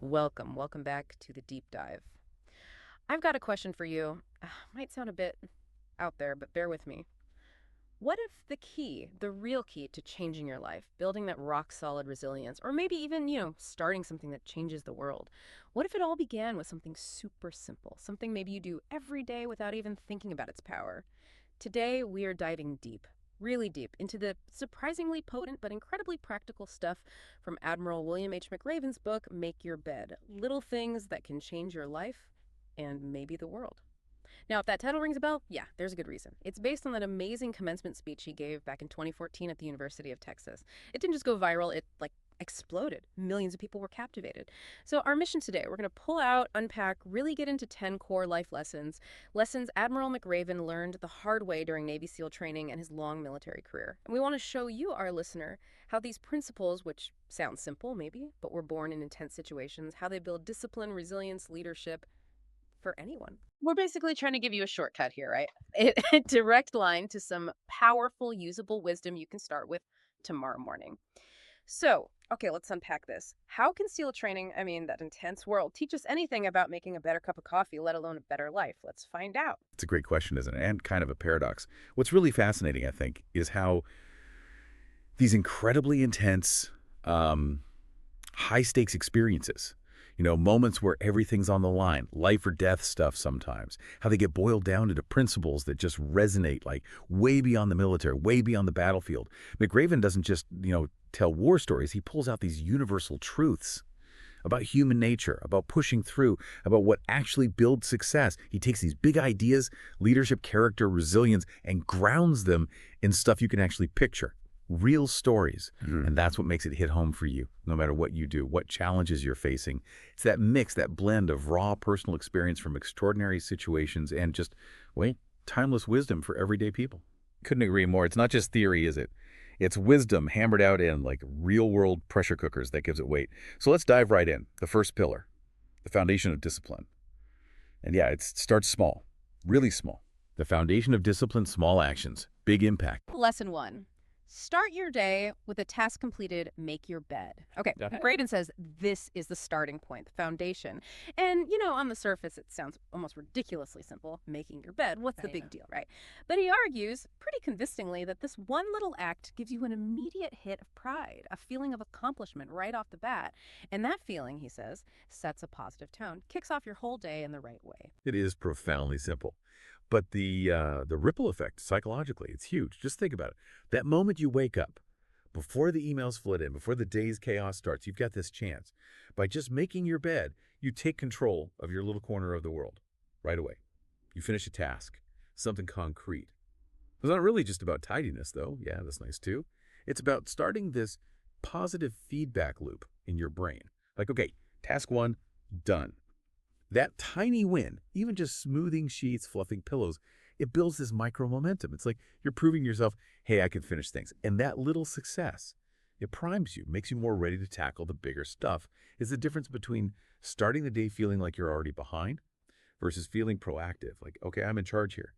Welcome back to the deep dive. I've got a question for you. Might sound a bit out there, but bear with me. What if the key, the real key to changing your life, building that rock solid resilience, or maybe even, starting something that changes the world, what if it all began with something super simple, something maybe you do every day without even thinking about its power? Today, we are diving deep, really deep, into the surprisingly potent but incredibly practical stuff from Admiral William H. McRaven's book, Make Your Bed: Little Things That Can Change Your Life and Maybe the World. Now, if that title rings a bell, yeah, there's a good reason. It's based on that amazing commencement speech he gave back in 2014 at the University of Texas. It didn't just go viral, it exploded. Millions of people were captivated. So our mission today, we're going to pull out, unpack, really get into 10 core life lessons, lessons Admiral McRaven learned the hard way during Navy SEAL training and his long military career. And we want to show you, our listener, how these principles, which sound simple maybe, but were born in intense situations, how they build discipline, resilience, leadership, for anyone. We're basically trying to give you a shortcut here, right? A direct line to some powerful, usable wisdom you can start with tomorrow morning. So, okay, let's unpack this. How can SEAL training, that intense world, teach us anything about making a better cup of coffee, let alone a better life? Let's find out. It's a great question, isn't it? And kind of a paradox. What's really fascinating, I think, is how these incredibly intense, high-stakes experiences, moments where everything's on the line, life or death stuff sometimes, how they get boiled down into principles that just resonate like way beyond the military, way beyond the battlefield. McRaven doesn't just, tell war stories. He pulls out these universal truths about human nature, about pushing through, about what actually builds success. He takes these big ideas, leadership, character, resilience, and grounds them in stuff you can actually picture. Real stories. And that's what makes it hit home for you, no matter what you do, what challenges you're facing. It's that mix, that blend of raw personal experience from extraordinary situations and just, timeless wisdom for everyday people. Couldn't agree more. It's not just theory, is it? It's wisdom hammered out in like real-world pressure cookers that gives it weight. So let's dive right in. The first pillar, the foundation of discipline. And yeah, it starts small, really small. The foundation of discipline, small actions, big impact. Lesson 1. Start your day with a task completed, make your bed. Okay, Okay. Braden says this is the starting point, the foundation. And, on the surface, it sounds almost ridiculously simple, making your bed. What's the big deal, right? But he argues pretty convincingly that this one little act gives you an immediate hit of pride, a feeling of accomplishment right off the bat. And that feeling, he says, sets a positive tone, kicks off your whole day in the right way. It is profoundly simple. But the ripple effect psychologically, it's huge. Just think about it. That moment you wake up, before the emails flood in, before the day's chaos starts, you've got this chance. By just making your bed, you take control of your little corner of the world right away. You finish a task, something concrete. It's not really just about tidiness, though. Yeah, that's nice too. It's about starting this positive feedback loop in your brain. Like, okay, task 1, done. That tiny win, even just smoothing sheets, fluffing pillows, it builds this micro momentum. It's like you're proving yourself, hey, I can finish things. And that little success, it primes you, makes you more ready to tackle the bigger stuff. Is the difference between starting the day feeling like you're already behind versus feeling proactive, like, okay, I'm in charge here.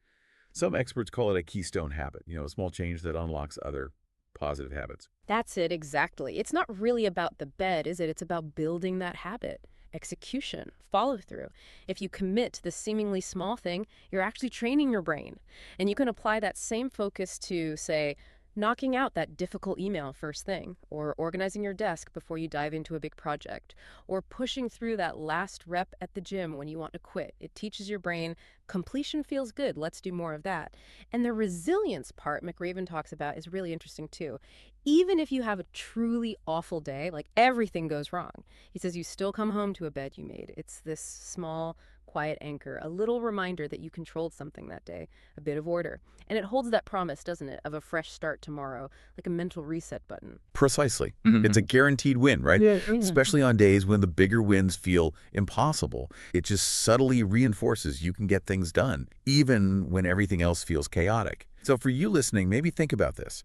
Some experts call it a keystone habit, a small change that unlocks other positive habits. That's it, exactly. It's not really about the bed, is it? It's about building that habit. Execution, follow through. If you commit to the seemingly small thing, you're actually training your brain. And you can apply that same focus to, say, knocking out that difficult email first thing, or organizing your desk before you dive into a big project, or pushing through that last rep at the gym when you want to quit. It teaches your brain, completion feels good, let's do more of that. And the resilience part McRaven talks about is really interesting too. Even if you have a truly awful day, like everything goes wrong, he says you still come home to a bed you made. It's this small, quiet anchor, a little reminder that you controlled something that day, a bit of order. And it holds that promise, doesn't it, of a fresh start tomorrow, like a mental reset button. Precisely. It's a guaranteed win, right? Yeah. Especially on days when the bigger wins feel impossible. It just subtly reinforces you can get things done, even when everything else feels chaotic. So for you listening, maybe think about this.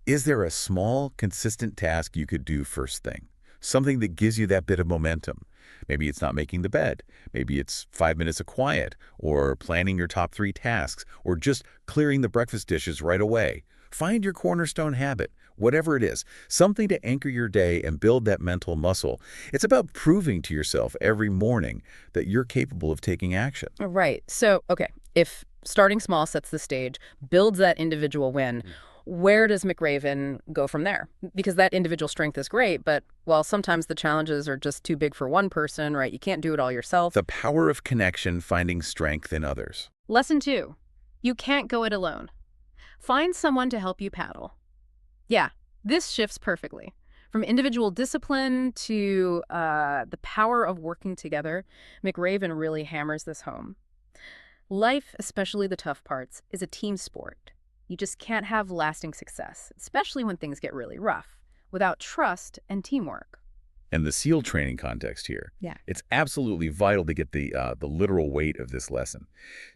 Is there a small, consistent task you could do first thing? Something that gives you that bit of momentum. Maybe it's not making the bed. Maybe it's 5 minutes of quiet, or planning your top 3 tasks, or just clearing the breakfast dishes right away. Find your cornerstone habit, whatever it is, something to anchor your day and build that mental muscle. It's about proving to yourself every morning that you're capable of taking action. Right. So, okay, if starting small sets the stage, builds that individual win, where does McRaven go from there? Because that individual strength is great, but, well, sometimes the challenges are just too big for one person, right? You can't do it all yourself. The power of connection, finding strength in others. Lesson 2, you can't go it alone. Find someone to help you paddle. Yeah, this shifts perfectly. From individual discipline to the power of working together, McRaven really hammers this home. Life, especially the tough parts, is a team sport. You just can't have lasting success, especially when things get really rough, without trust and teamwork. And the SEAL training context here. Yeah. It's absolutely vital to get the literal weight of this lesson.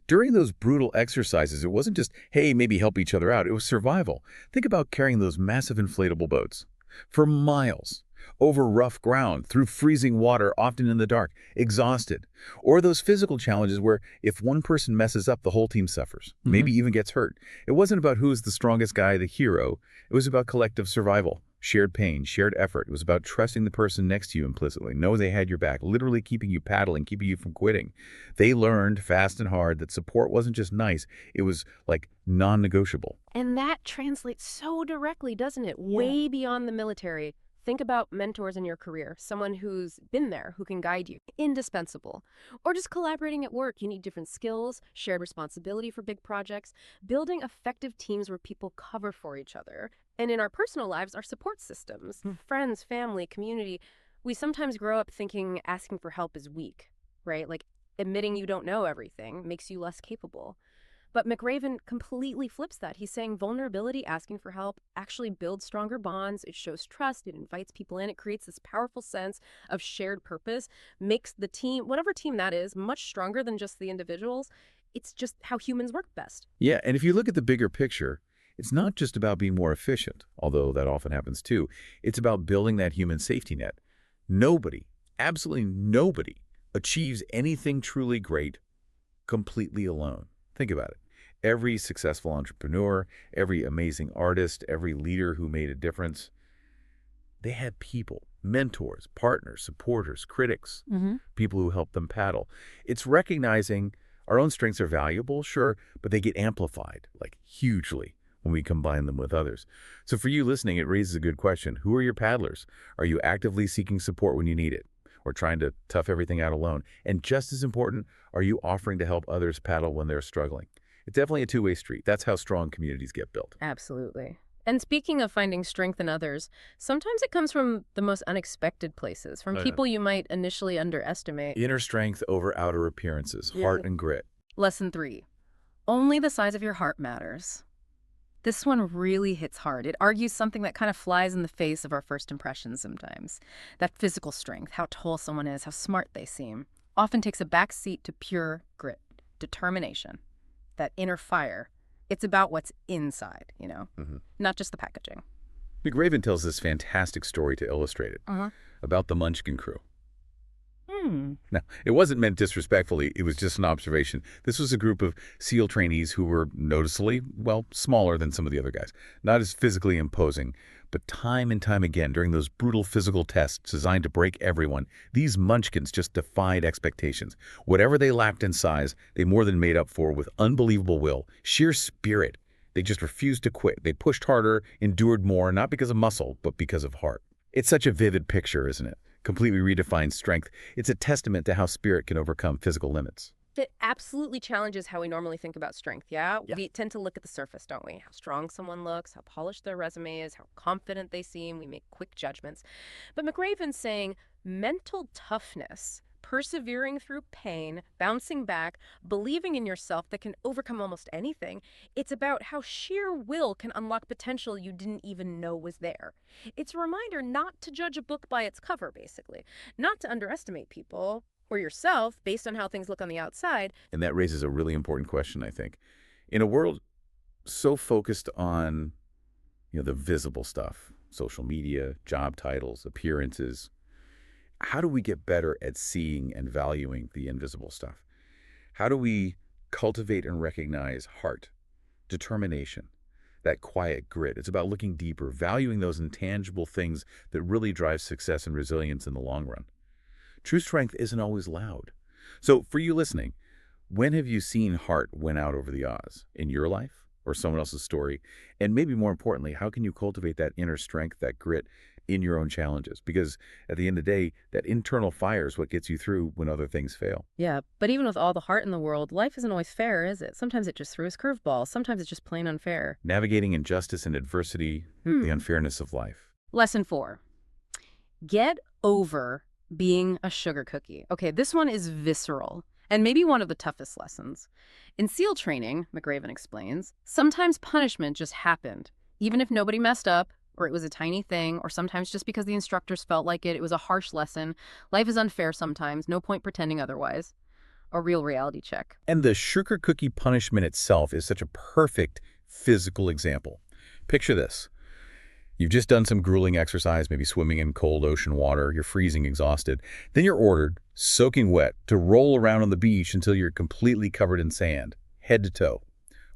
During those brutal exercises, it wasn't just, hey, maybe help each other out. It was survival. Think about carrying those massive inflatable boats for miles, over rough ground, through freezing water, often in the dark, exhausted. Or those physical challenges where if one person messes up, the whole team suffers, maybe even gets hurt. It wasn't about who is the strongest guy, the hero. It was about collective survival. Shared pain, shared effort. It was about trusting the person next to you implicitly, know they had your back, literally keeping you paddling, keeping you from quitting. They learned fast and hard that support wasn't just nice, it was like non-negotiable. And that translates so directly, doesn't it? Way beyond the military. Think about mentors in your career, someone who's been there, who can guide you. Indispensable. Or just collaborating at work. You need different skills, shared responsibility for big projects, building effective teams where people cover for each other. And in our personal lives, our support systems, friends, family, community, we sometimes grow up thinking asking for help is weak, right? Like admitting you don't know everything makes you less capable. But McRaven completely flips that. He's saying vulnerability, asking for help, actually builds stronger bonds. It shows trust. It invites people in. It creates this powerful sense of shared purpose, makes the team, whatever team that is, much stronger than just the individuals. It's just how humans work best. Yeah, and if you look at the bigger picture, it's not just about being more efficient, although that often happens too. It's about building that human safety net. Nobody, absolutely nobody, achieves anything truly great completely alone. Think about it. Every successful entrepreneur, every amazing artist, every leader who made a difference, they had people, mentors, partners, supporters, critics, people who helped them paddle. It's recognizing our own strengths are valuable, sure, but they get amplified, like hugely, when we combine them with others. So for you listening, it raises a good question. Who are your paddlers? Are you actively seeking support when you need it, or trying to tough everything out alone? And just as important, are you offering to help others paddle when they're struggling? It's definitely a two-way street. That's how strong communities get built. Absolutely. And speaking of finding strength in others, sometimes it comes from the most unexpected places, from people you might initially underestimate. Inner strength over outer appearances, heart and grit. Lesson 3, only the size of your heart matters. This one really hits hard. It argues something that kind of flies in the face of our first impressions sometimes. That physical strength, how tall someone is, how smart they seem, often takes a back seat to pure grit, determination, that inner fire. It's about what's inside, not just the packaging. McRaven tells this fantastic story to illustrate it, about the Munchkin crew. Now, it wasn't meant disrespectfully. It was just an observation. This was a group of SEAL trainees who were noticeably, well, smaller than some of the other guys. Not as physically imposing, but time and time again, during those brutal physical tests designed to break everyone, these munchkins just defied expectations. Whatever they lacked in size, they more than made up for with unbelievable will, sheer spirit. They just refused to quit. They pushed harder, endured more, not because of muscle, but because of heart. It's such a vivid picture, isn't it? Completely redefined strength. It's a testament to how spirit can overcome physical limits. It absolutely challenges how we normally think about strength, yeah? We tend to look at the surface, don't we? How strong someone looks, how polished their resume is, how confident they seem. We make quick judgments. But McRaven's saying mental toughness, persevering through pain, bouncing back, believing in yourself that can overcome almost anything. It's about how sheer will can unlock potential you didn't even know was there. It's a reminder not to judge a book by its cover, basically. Not to underestimate people or yourself based on how things look on the outside. And that raises a really important question, I think. In a world so focused on, the visible stuff, social media, job titles, appearances, how do we get better at seeing and valuing the invisible stuff? How do we cultivate and recognize heart, determination, that quiet grit. It's about looking deeper, valuing those intangible things that really drive success and resilience in the long run. True strength isn't always loud. So for you listening, when have you seen heart win out over the odds? In your life or someone else's story? And maybe more importantly, how can you cultivate that inner strength, that grit in your own challenges? Because at the end of the day, that internal fire is what gets you through when other things fail. Yeah, but even with all the heart in the world, life isn't always fair, is it? Sometimes it just throws curveballs. Sometimes it's just plain unfair. Navigating injustice and adversity, the unfairness of life. Lesson 4. Get over being a sugar cookie. Okay, this one is visceral and maybe one of the toughest lessons. In SEAL training, McRaven explains, sometimes punishment just happened, even if nobody messed up, or it was a tiny thing, or sometimes just because the instructors felt like it was a harsh lesson. Life is unfair sometimes, no point pretending otherwise. A real reality check. And the sugar cookie punishment itself is such a perfect physical example. Picture this. You've just done some grueling exercise, maybe swimming in cold ocean water. You're freezing, exhausted. Then you're ordered, soaking wet, to roll around on the beach until you're completely covered in sand, head to toe.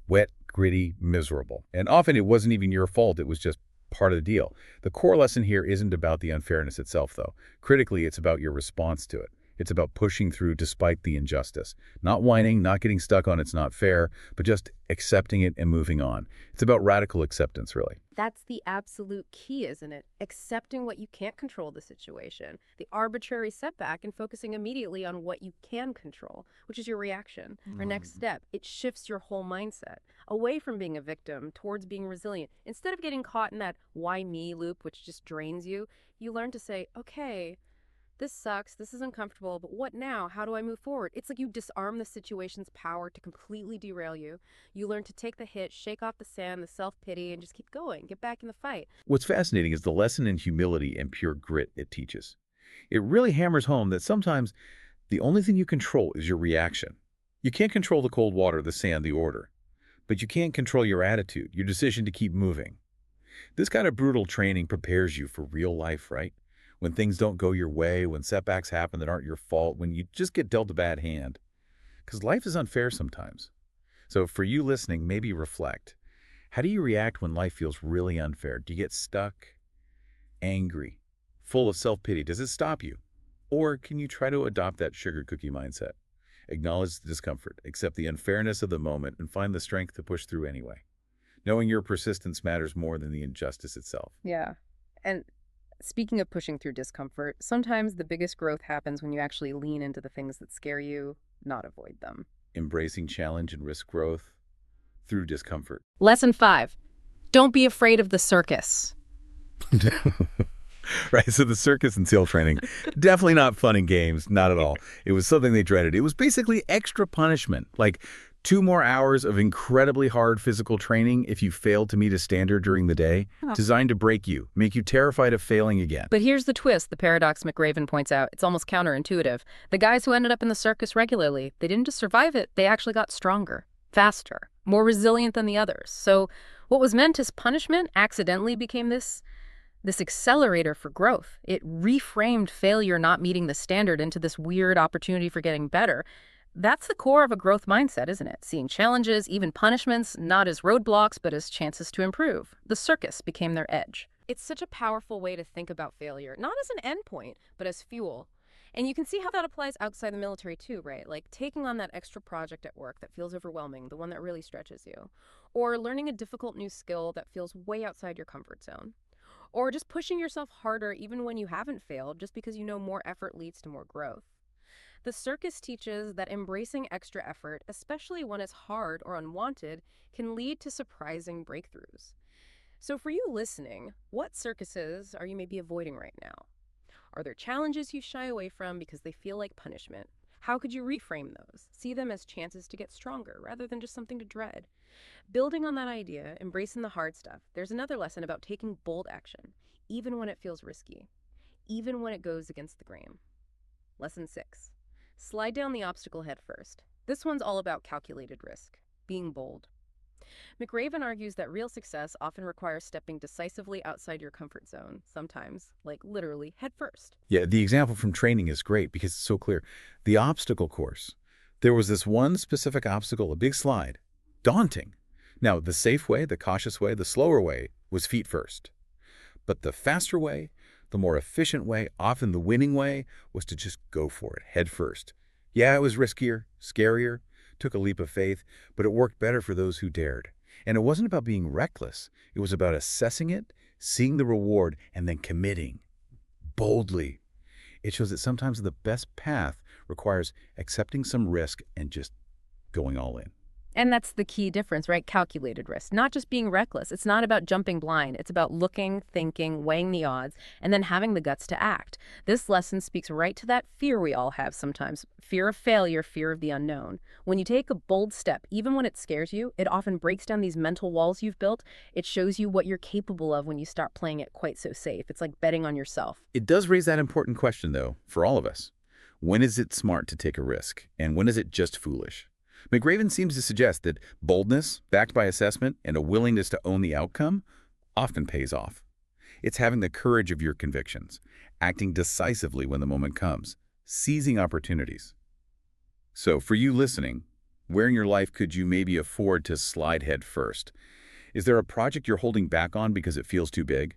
Wet, gritty, miserable. And often it wasn't even your fault. It was just part of the deal. The core lesson here isn't about the unfairness itself, though. Critically, it's about your response to it. It's about pushing through despite the injustice. Not whining, not getting stuck on it's not fair, but just accepting it and moving on. It's about radical acceptance, really. That's the absolute key, isn't it? Accepting what you can't control the situation, the arbitrary setback, and focusing immediately on what you can control, which is your reaction. Our next step, it shifts your whole mindset away from being a victim towards being resilient. Instead of getting caught in that why me loop, which just drains you, you learn to say, okay, this sucks, this is uncomfortable, but what now? How do I move forward? It's like you disarm the situation's power to completely derail you. You learn to take the hit, shake off the sand, the self-pity, and just keep going. Get back in the fight. What's fascinating is the lesson in humility and pure grit it teaches. It really hammers home that sometimes the only thing you control is your reaction. You can't control the cold water, the sand, the order, but you can control your attitude, your decision to keep moving. This kind of brutal training prepares you for real life, right? When things don't go your way, when setbacks happen that aren't your fault, when you just get dealt a bad hand. Because life is unfair sometimes. So for you listening, maybe reflect. How do you react when life feels really unfair? Do you get stuck, angry, full of self-pity? Does it stop you? Or can you try to adopt that sugar cookie mindset? Acknowledge the discomfort, accept the unfairness of the moment, and find the strength to push through anyway. Knowing your persistence matters more than the injustice itself. Yeah. And speaking of pushing through discomfort, sometimes the biggest growth happens when you actually lean into the things that scare you, not avoid them. Embracing challenge and risk growth through discomfort. Lesson 5. Don't be afraid of the circus. Right, so the circus and SEAL training, definitely not fun and games, not at all. It was something they dreaded. It was basically extra punishment, like 2 more hours of incredibly hard physical training if you failed to meet a standard during the day, designed to break you, make you terrified of failing again. But here's the twist, the paradox McRaven points out. It's almost counterintuitive. The guys who ended up in the circus regularly, they didn't just survive it, they actually got stronger, faster, more resilient than the others. So what was meant as punishment accidentally became this accelerator for growth. It reframed failure not meeting the standard into this weird opportunity for getting better. That's the core of a growth mindset, isn't it? Seeing challenges, even punishments, not as roadblocks, but as chances to improve. The circus became their edge. It's such a powerful way to think about failure, not as an endpoint, but as fuel. And you can see how that applies outside the military too, right? Like taking on that extra project at work that feels overwhelming, the one that really stretches you. Or learning a difficult new skill that feels way outside your comfort zone. Or just pushing yourself harder even when you haven't failed, just because you know more effort leads to more growth. The circus teaches that embracing extra effort, especially when it's hard or unwanted, can lead to surprising breakthroughs. So for you listening, what circuses are you maybe avoiding right now? Are there challenges you shy away from because they feel like punishment? How could you reframe those? See them as chances to get stronger rather than just something to dread. Building on that idea, embracing the hard stuff, there's another lesson about taking bold action, even when it feels risky, even when it goes against the grain. Lesson 6. Slide down the obstacle head first. This one's all about calculated risk, being bold. McRaven argues that real success often requires stepping decisively outside your comfort zone, sometimes, like literally, head first. Yeah, the example from training is great because it's so clear. The obstacle course. There was this one specific obstacle, a big slide. Daunting. Now, the safe way, the cautious way, the slower way was feet first. But the faster way, the more efficient way, often the winning way, was to just go for it, head first. Yeah, it was riskier, scarier, took a leap of faith, but it worked better for those who dared. And it wasn't about being reckless. It was about assessing it, seeing the reward, and then committing boldly. It shows that sometimes the best path requires accepting some risk and just going all in. And that's the key difference, right? Calculated risk, not just being reckless. It's not about jumping blind. It's about looking, thinking, weighing the odds, and then having the guts to act. This lesson speaks right to that fear we all have sometimes. Fear of failure, fear of the unknown. When you take a bold step, even when it scares you, it often breaks down these mental walls you've built. It shows you what you're capable of when you start playing it quite so safe. It's like betting on yourself. It does raise that important question, though, for all of us. When is it smart to take a risk, and when is it just foolish? McRaven seems to suggest that boldness, backed by assessment, and a willingness to own the outcome often pays off. It's having the courage of your convictions, acting decisively when the moment comes, seizing opportunities. So for you listening, where in your life could you maybe afford to slide head first? Is there a project you're holding back on because it feels too big?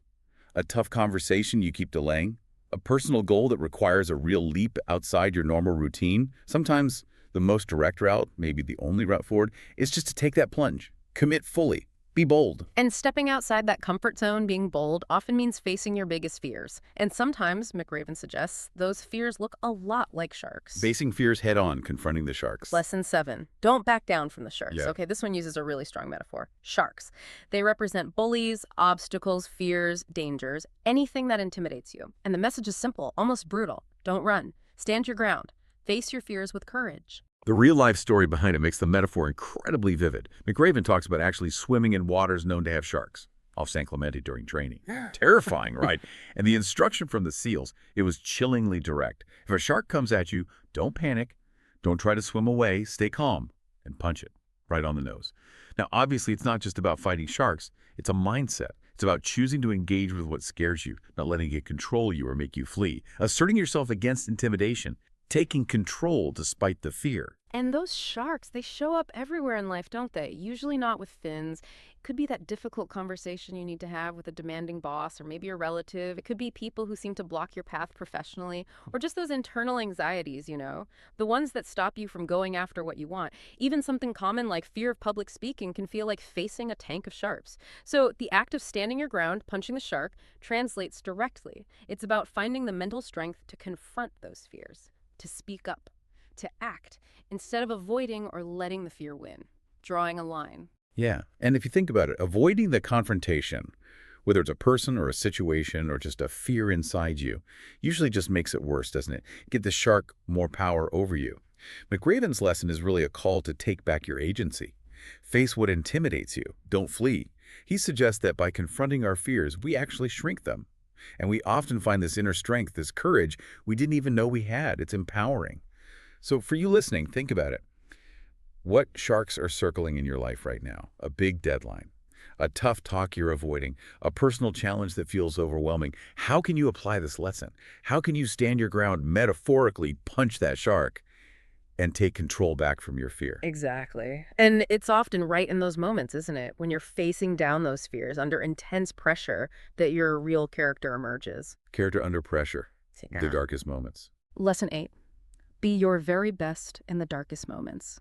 A tough conversation you keep delaying? A personal goal that requires a real leap outside your normal routine? Sometimes the most direct route, maybe the only route forward, is just to take that plunge. Commit fully. Be bold. And stepping outside that comfort zone, being bold, often means facing your biggest fears. And sometimes, McRaven suggests, those fears look a lot like sharks. Facing fears head on, confronting the sharks. Lesson 7. Don't back down from the sharks. Yeah. Okay, this one uses a really strong metaphor. Sharks. They represent bullies, obstacles, fears, dangers, anything that intimidates you. And the message is simple, almost brutal. Don't run. Stand your ground. Face your fears with courage. The real-life story behind it makes the metaphor incredibly vivid. McRaven talks about actually swimming in waters known to have sharks off San Clemente during training. Terrifying, right? And the instruction from the SEALs, it was chillingly direct. If a shark comes at you, don't panic, don't try to swim away, stay calm, and punch it right on the nose. Now, obviously, it's not just about fighting sharks. It's a mindset. It's about choosing to engage with what scares you, not letting it control you or make you flee. Asserting yourself against intimidation, taking control despite the fear. And those sharks, they show up everywhere in life, don't they? Usually not with fins. It could be that difficult conversation you need to have with a demanding boss or maybe a relative. It could be people who seem to block your path professionally, or just those internal anxieties, the ones that stop you from going after what you want. Even something common like fear of public speaking can feel like facing a tank of sharks. So the act of standing your ground, punching the shark, translates directly. It's about finding the mental strength to confront those fears, to speak up, to act, instead of avoiding or letting the fear win, drawing a line. Yeah, and if you think about it, avoiding the confrontation, whether it's a person or a situation or just a fear inside you, usually just makes it worse, doesn't it? Give the shark more power over you. McRaven's lesson is really a call to take back your agency. Face what intimidates you. Don't flee. He suggests that by confronting our fears, we actually shrink them. And we often find this inner strength, this courage, we didn't even know we had. It's empowering. So for you listening, think about it. What sharks are circling in your life right now? A big deadline, a tough talk you're avoiding, a personal challenge that feels overwhelming. How can you apply this lesson? How can you stand your ground, metaphorically punch that shark, and take control back from your fear? Exactly. And it's often right in those moments, isn't it? When you're facing down those fears under intense pressure that your real character emerges. Character under pressure, Yeah. the darkest moments. Lesson 8. Be your very best in the darkest moments.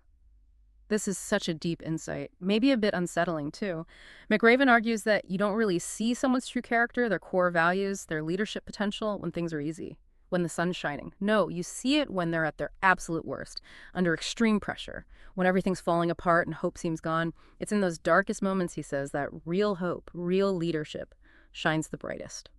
This is such a deep insight, maybe a bit unsettling too. McRaven argues that you don't really see someone's true character, their core values, their leadership potential when things are easy, when the sun's shining. No, you see it when they're at their absolute worst, under extreme pressure, when everything's falling apart and hope seems gone. It's in those darkest moments, he says, that real hope, real leadership shines the brightest.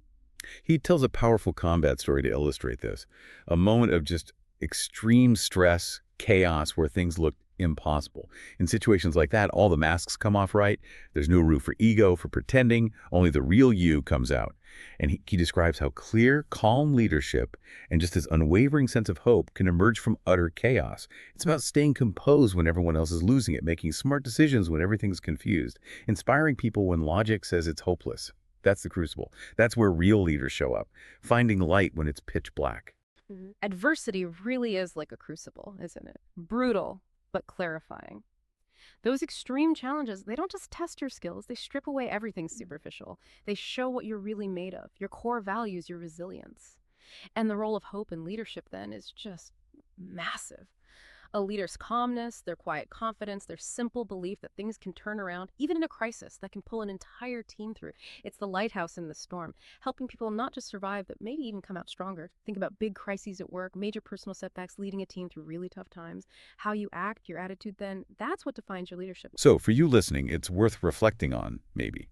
He tells a powerful combat story to illustrate this. A moment of just extreme stress, chaos, where things look impossible. In situations like that, all the masks come off right. There's no room for ego, for pretending. Only the real you comes out. And he describes how clear, calm leadership and just this unwavering sense of hope can emerge from utter chaos. It's about staying composed when everyone else is losing it, making smart decisions when everything's confused, inspiring people when logic says it's hopeless. That's the crucible. That's where real leaders show up, finding light when it's pitch black. Adversity really is like a crucible, isn't it? Brutal, but clarifying. Those extreme challenges, they don't just test your skills, they strip away everything superficial. They show what you're really made of, your core values, your resilience. And the role of hope and leadership then is just massive. A leader's calmness, their quiet confidence, their simple belief that things can turn around, even in a crisis that can pull an entire team through. It's the lighthouse in the storm, helping people not just survive, but maybe even come out stronger. Think about big crises at work, major personal setbacks, leading a team through really tough times. How you act, your attitude then, that's what defines your leadership. So for you listening, it's worth reflecting on, maybe.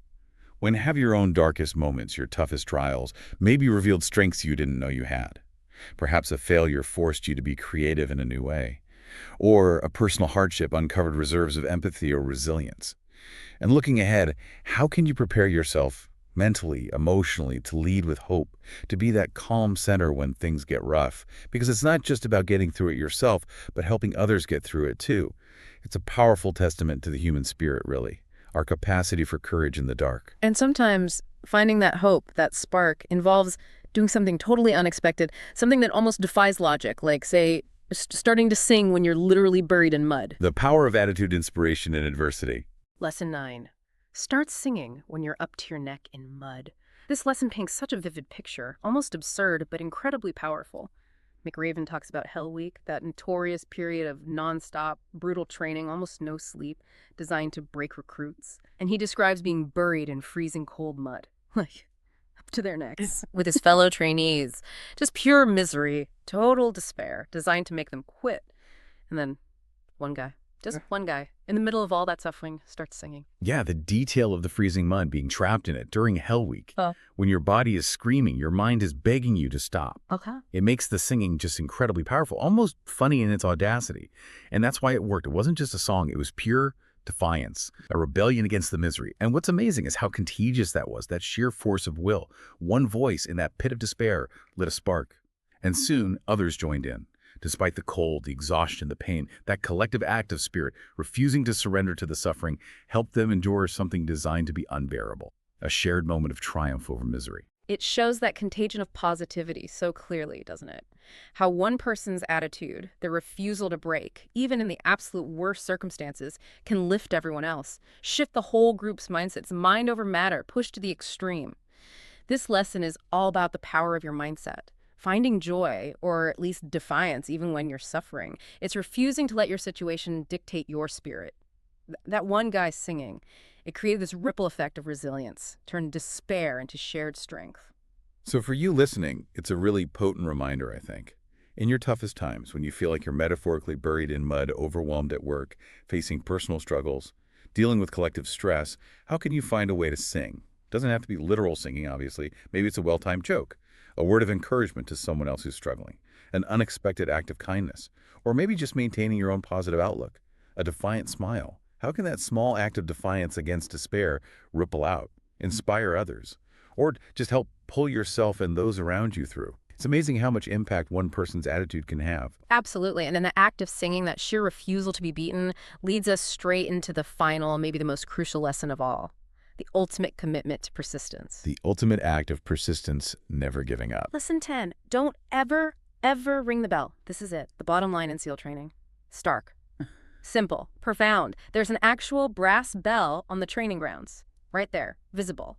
When have your own darkest moments, your toughest trials, maybe revealed strengths you didn't know you had. Perhaps a failure forced you to be creative in a new way. Or a personal hardship uncovered reserves of empathy or resilience. And looking ahead, how can you prepare yourself mentally, emotionally, to lead with hope, to be that calm center when things get rough? Because it's not just about getting through it yourself, but helping others get through it too. It's a powerful testament to the human spirit, really, our capacity for courage in the dark. And sometimes finding that hope, that spark, involves doing something totally unexpected, something that almost defies logic, like, say, starting to sing when you're literally buried in mud. The power of attitude, inspiration, and adversity. Lesson 9. Start singing when you're up to your neck in mud. This lesson paints such a vivid picture, almost absurd, but incredibly powerful. McRaven talks about Hell Week, that notorious period of nonstop, brutal training, almost no sleep, designed to break recruits. And he describes being buried in freezing cold mud. Like, up to their necks, with his fellow trainees. Just pure misery, total despair, designed to make them quit. And then one guy, just one guy, in the middle of all that suffering, starts singing. Yeah, the detail of the freezing mud, being trapped in it during Hell Week. Oh. When your body is screaming, your mind is begging you to stop. Okay. It makes the singing just incredibly powerful, almost funny in its audacity. And that's why it worked. It wasn't just a song. It was pure defiance, a rebellion against the misery. And what's amazing is how contagious that was, that sheer force of will. One voice in that pit of despair lit a spark. And soon, others joined in. Despite the cold, the exhaustion, the pain, that collective act of spirit, refusing to surrender to the suffering, helped them endure something designed to be unbearable, a shared moment of triumph over misery. It shows that contagion of positivity so clearly, doesn't it? How one person's attitude, their refusal to break, even in the absolute worst circumstances, can lift everyone else, shift the whole group's mindsets, mind over matter, pushed to the extreme. This lesson is all about the power of your mindset. Finding joy, or at least defiance, even when you're suffering. It's refusing to let your situation dictate your spirit. That one guy singing, it created this ripple effect of resilience, turned despair into shared strength. So for you listening, it's a really potent reminder, I think. In your toughest times, when you feel like you're metaphorically buried in mud, overwhelmed at work, facing personal struggles, dealing with collective stress, how can you find a way to sing? Doesn't have to be literal singing, obviously. Maybe it's a well-timed joke, a word of encouragement to someone else who's struggling, an unexpected act of kindness, or maybe just maintaining your own positive outlook, a defiant smile. How can that small act of defiance against despair ripple out, inspire others, or just help pull yourself and those around you through? It's amazing how much impact one person's attitude can have. Absolutely. And then the act of singing, that sheer refusal to be beaten, leads us straight into the final, maybe the most crucial lesson of all. The ultimate commitment to persistence. The ultimate act of persistence, never giving up. Lesson 10. Don't ever, ever ring the bell. This is it. The bottom line in SEAL training. Stark. Simple. Profound. There's an actual brass bell on the training grounds. Right there. Visible.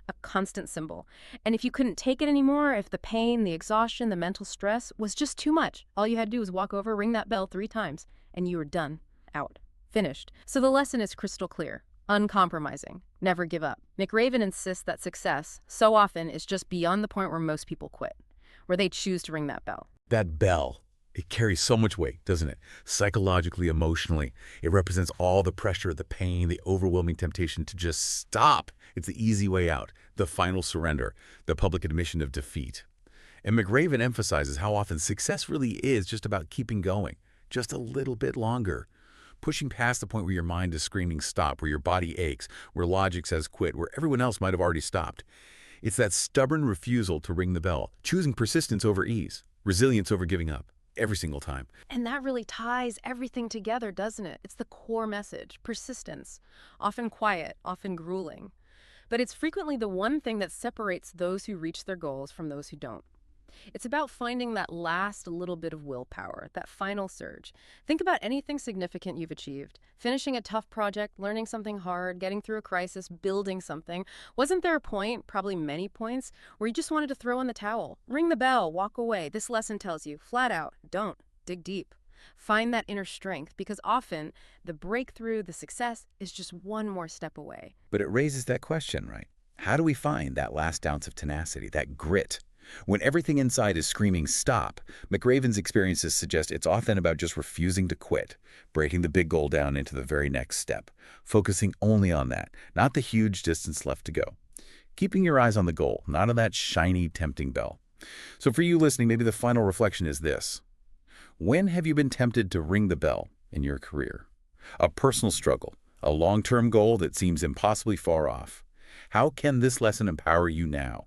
A constant symbol. And if you couldn't take it anymore, if the pain, the exhaustion, the mental stress was just too much, all you had to do was walk over, ring that bell 3 times, and you were done. Out. Finished. So the lesson is crystal clear. Uncompromising. Never give up. McRaven insists that success, so often, is just beyond the point where most people quit, where they choose to ring that bell. That bell, it carries so much weight, doesn't it? Psychologically, emotionally. It represents all the pressure, the pain, the overwhelming temptation to just stop. It's the easy way out, the final surrender, the public admission of defeat. And McRaven emphasizes how often success really is just about keeping going, just a little bit longer. Pushing past the point where your mind is screaming stop, where your body aches, where logic says quit, where everyone else might have already stopped. It's that stubborn refusal to ring the bell, choosing persistence over ease, resilience over giving up, every single time. And that really ties everything together, doesn't it? It's the core message. Persistence. Often quiet, often grueling. But it's frequently the one thing that separates those who reach their goals from those who don't. It's about finding that last little bit of willpower, that final surge. Think about anything significant you've achieved. Finishing a tough project, learning something hard, getting through a crisis, building something. Wasn't there a point, probably many points, where you just wanted to throw in the towel? Ring the bell, walk away. This lesson tells you, flat out, don't. Dig deep. Find that inner strength, because often the breakthrough, the success, is just one more step away. But it raises that question, right? How do we find that last ounce of tenacity, that grit? When everything inside is screaming stop, McRaven's experiences suggest it's often about just refusing to quit, breaking the big goal down into the very next step, focusing only on that, not the huge distance left to go. Keeping your eyes on the goal, not on that shiny, tempting bell. So for you listening, maybe the final reflection is this. When have you been tempted to ring the bell in your career? A personal struggle, a long-term goal that seems impossibly far off. How can this lesson empower you now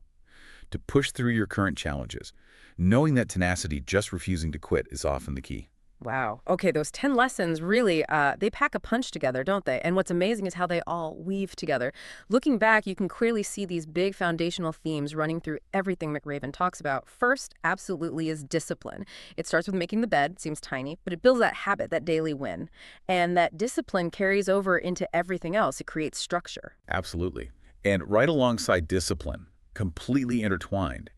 to push through your current challenges, knowing that tenacity, just refusing to quit, is often the key? Wow. Okay, those 10 lessons really, they pack a punch together, don't they? And what's amazing is how they all weave together. Looking back, you can clearly see these big foundational themes running through everything McRaven talks about. First, absolutely, is discipline. It starts with making the bed, seems tiny, but it builds that habit, that daily win. And that discipline carries over into everything else. It creates structure. Absolutely. And right alongside discipline, completely intertwined,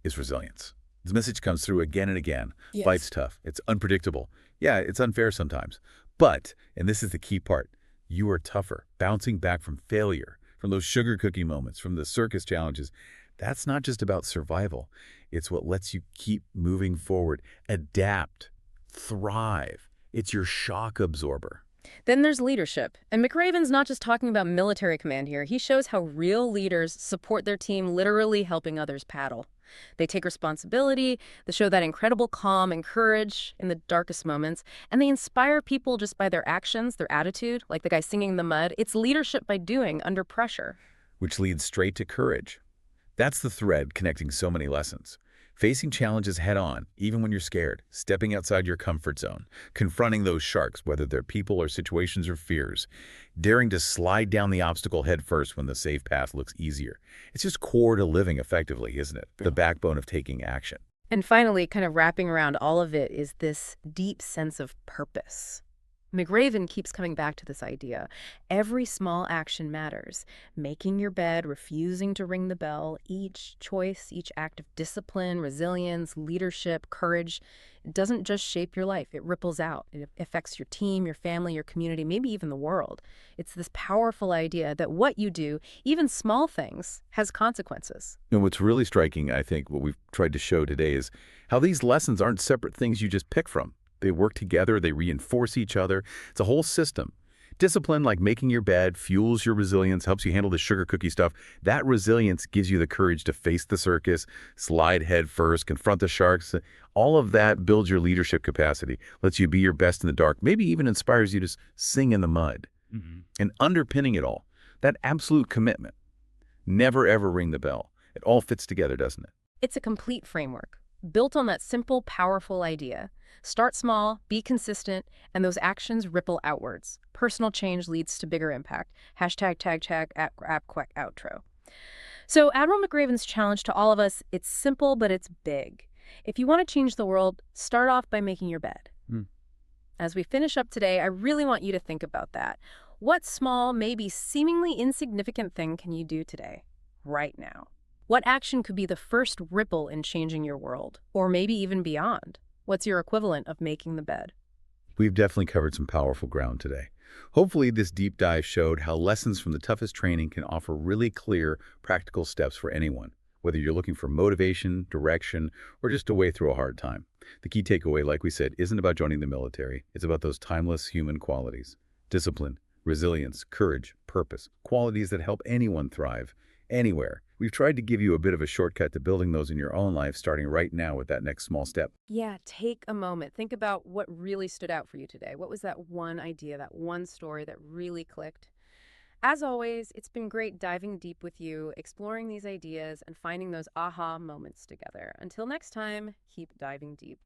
is resilience. This message comes through again and again. Yes. Life's tough. It's unpredictable. Yeah, it's unfair sometimes. But, and this is the key part, you are tougher. Bouncing back from failure, from those sugar cookie moments, from the circus challenges, that's not just about survival. It's what lets you keep moving forward, adapt, thrive. It's your shock absorber. Then there's leadership. And McRaven's not just talking about military command here. He shows how real leaders support their team, literally helping others paddle. They take responsibility, they show that incredible calm and courage in the darkest moments, and they inspire people just by their actions, their attitude, like the guy singing in the mud. It's leadership by doing under pressure. Which leads straight to courage. That's the thread connecting so many lessons. Facing challenges head-on, even when you're scared, stepping outside your comfort zone, confronting those sharks, whether they're people or situations or fears, daring to slide down the obstacle head first when the safe path looks easier. It's just core to living effectively, isn't it? The backbone of taking action. And finally, kind of wrapping around all of it, is this deep sense of purpose. McRaven keeps coming back to this idea. Every small action matters. Making your bed, refusing to ring the bell, each choice, each act of discipline, resilience, leadership, courage, it doesn't just shape your life. It ripples out. It affects your team, your family, your community, maybe even the world. It's this powerful idea that what you do, even small things, has consequences. And what's really striking, I think, what we've tried to show today is how these lessons aren't separate things you just pick from. They work together, they reinforce each other. It's a whole system. Discipline, like making your bed, fuels your resilience, helps you handle the sugar cookie stuff. That resilience gives you the courage to face the circus, slide head first, confront the sharks. All of that builds your leadership capacity, lets you be your best in the dark, maybe even inspires you to sing in the mud. And underpinning it all, that absolute commitment. Never, ever ring the bell. It all fits together, doesn't it? It's a complete framework, built on that simple, powerful idea. Start small, be consistent, and those actions ripple outwards. Personal change leads to bigger impact. #tag outro. So Admiral McRaven's challenge to all of us, it's simple, but it's big. If you want to change the world, start off by making your bed. As we finish up today, I really want you to think about that. What small, maybe seemingly insignificant thing can you do today, right now? What action could be the first ripple in changing your world, or maybe even beyond? What's your equivalent of making the bed? We've definitely covered some powerful ground today. Hopefully, this deep dive showed how lessons from the toughest training can offer really clear, practical steps for anyone, whether you're looking for motivation, direction, or just a way through a hard time. The key takeaway, like we said, isn't about joining the military. It's about those timeless human qualities: discipline, resilience, courage, purpose, qualities that help anyone thrive, anywhere. We've tried to give you a bit of a shortcut to building those in your own life, starting right now with that next small step. Yeah, take a moment. Think about what really stood out for you today. What was that one idea, that one story that really clicked? As always, it's been great diving deep with you, exploring these ideas, and finding those aha moments together. Until next time, keep diving deep.